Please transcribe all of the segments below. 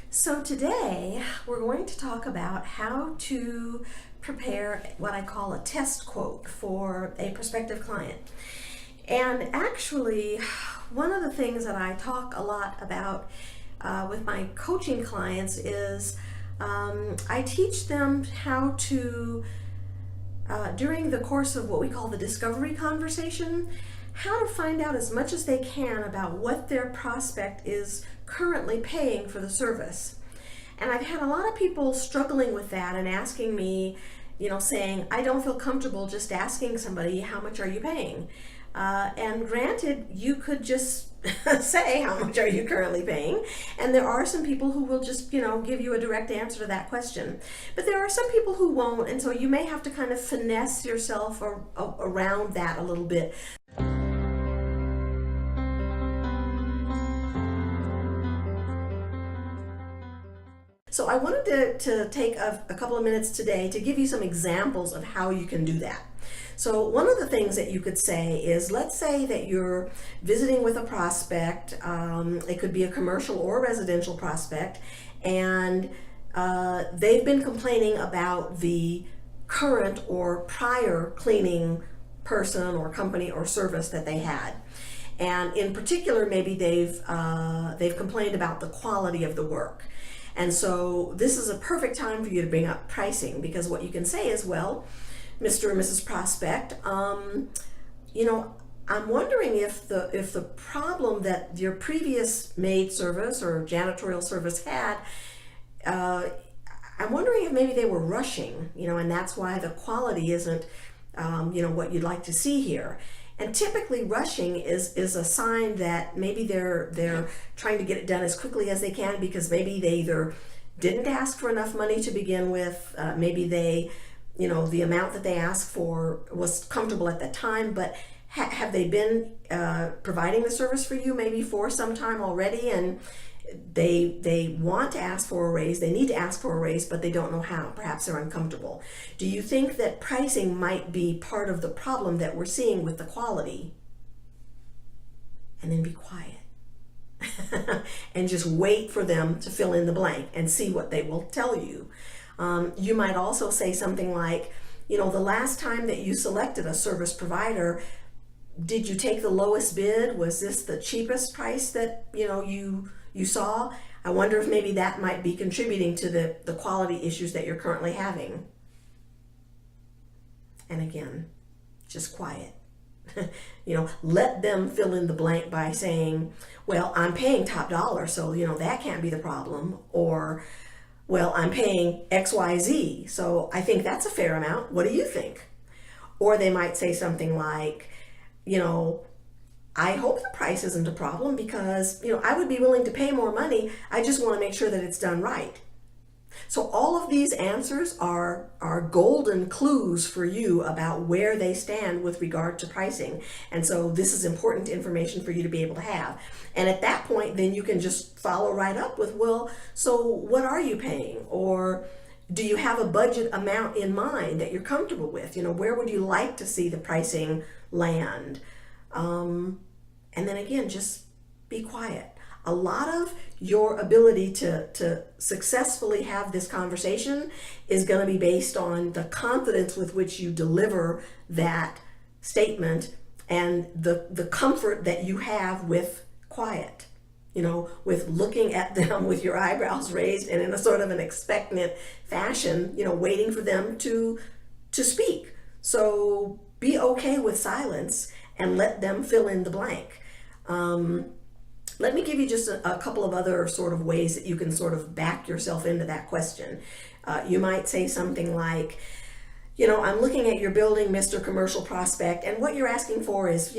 So today we're going to talk about how to prepare what I call a test quote for a prospective client. And actually, one of the things that I talk a lot about with my coaching clients is I teach them how to, during the course of what we call the discovery conversation, how to find out as much as they can about what their prospect is currently paying for the service. And I've had a lot of people struggling with that and asking me, saying, I don't feel comfortable just asking somebody, how much are you paying? And granted, you could just say, how much are you currently paying? And there are some people who will just, give you a direct answer to that question. But there are some people who won't, and so you may have to kind of finesse yourself around that a little bit. So I wanted to take a couple of minutes today to give you some examples of how you can do that. So one of the things that you could say is, let's say that you're visiting with a prospect, it could be a commercial or residential prospect, and they've been complaining about the current or prior cleaning person or company or service that they had. And in particular, maybe they've complained about the quality of the work. And so this is a perfect time for you to bring up pricing, because what you can say is, well, Mr. and Mrs. Prospect, I'm wondering if the problem that your previous maid service or janitorial service had, I'm wondering if maybe they were rushing, and that's why the quality isn't, what you'd like to see here. And typically rushing is a sign that maybe they're trying to get it done as quickly as they can, because maybe they either didn't ask for enough money to begin with, maybe they, the amount that they asked for was comfortable at the time, but have they been providing the service for you maybe for some time already, and they want to ask for a raise, they need to ask for a raise, but they don't know how. Perhaps they're uncomfortable. Do you think that pricing might be part of the problem that we're seeing with the quality? And then be quiet and just wait for them to fill in the blank and see what they will tell you. You might also say something like, the last time that you selected a service provider, did you take the lowest bid? Was this the cheapest price that you saw? I wonder if maybe that might be contributing to the quality issues that you're currently having. And again, just quiet. Let them fill in the blank by saying, well, I'm paying top dollar, so that can't be the problem. Or, well, I'm paying XYZ, so I think that's a fair amount. What do you think? Or they might say something like, I hope the price isn't a problem, because, I would be willing to pay more money. I just want to make sure that it's done right. So all of these answers are golden clues for you about where they stand with regard to pricing. And so this is important information for you to be able to have. And at that point, then you can just follow right up with, well, so what are you paying? Or do you have a budget amount in mind that you're comfortable with? Where would you like to see the pricing land? And then again, just be quiet. A lot of your ability to successfully have this conversation is going to be based on the confidence with which you deliver that statement and the comfort that you have with quiet, with looking at them with your eyebrows raised and in a sort of an expectant fashion, waiting for them to speak. So be okay with silence and let them fill in the blank. Let me give you just a couple of other sort of ways that you can sort of back yourself into that question. You might say something like, I'm looking at your building, Mr. Commercial Prospect, and what you're asking for is,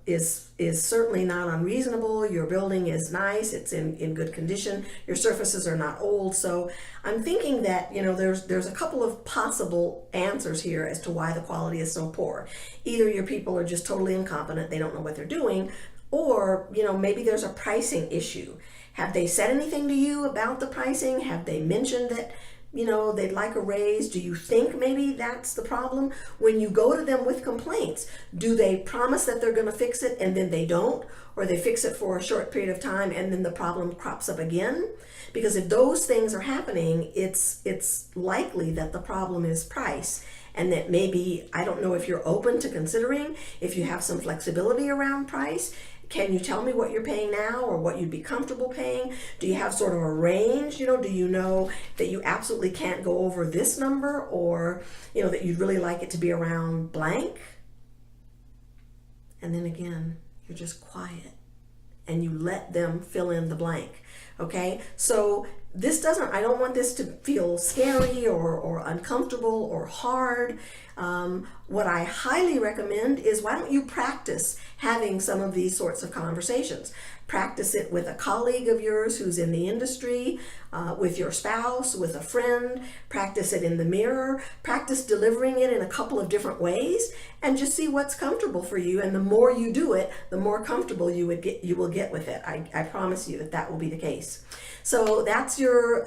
is certainly not unreasonable. Your building is nice, it's in good condition, your surfaces are not old. So I'm thinking that, there's a couple of possible answers here as to why the quality is so poor. Either your people are just totally incompetent, they don't know what they're doing, or, maybe there's a pricing issue. Have they said anything to you about the pricing? Have they mentioned that they'd like a raise? Do you think maybe that's the problem? When you go to them with complaints, do they promise that they're going to fix it and then they don't? Or they fix it for a short period of time and then the problem crops up again? Because if those things are happening, it's likely that the problem is price, and that maybe, I don't know if you're open to considering if you have some flexibility around price. Can you tell me what you're paying now or what you'd be comfortable paying? Do you have sort of a range? Do you know that you absolutely can't go over this number, or that you'd really like it to be around blank? And then again, you're just quiet and you let them fill in the blank. Okay, so I don't want this to feel scary or uncomfortable or hard. What I highly recommend is, why don't you practice having some of these sorts of conversations? Practice it with a colleague of yours who's in the industry, with your spouse, with a friend. Practice it in the mirror. Practice delivering it in a couple of different ways, and just see what's comfortable for you. And the more you do it, the more comfortable you will get with it. I promise you that will be the case. So that's your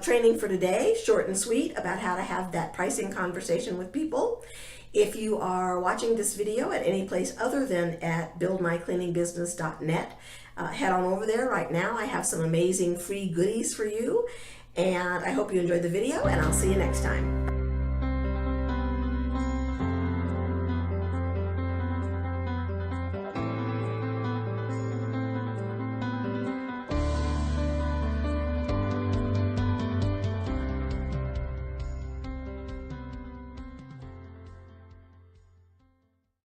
training for today, short and sweet, about how to have that pricing conversation with people. If you are watching this video at any place other than at buildmycleaningbusiness.net, head on over there right now. I have some amazing free goodies for you, and I hope you enjoyed the video, and I'll see you next time.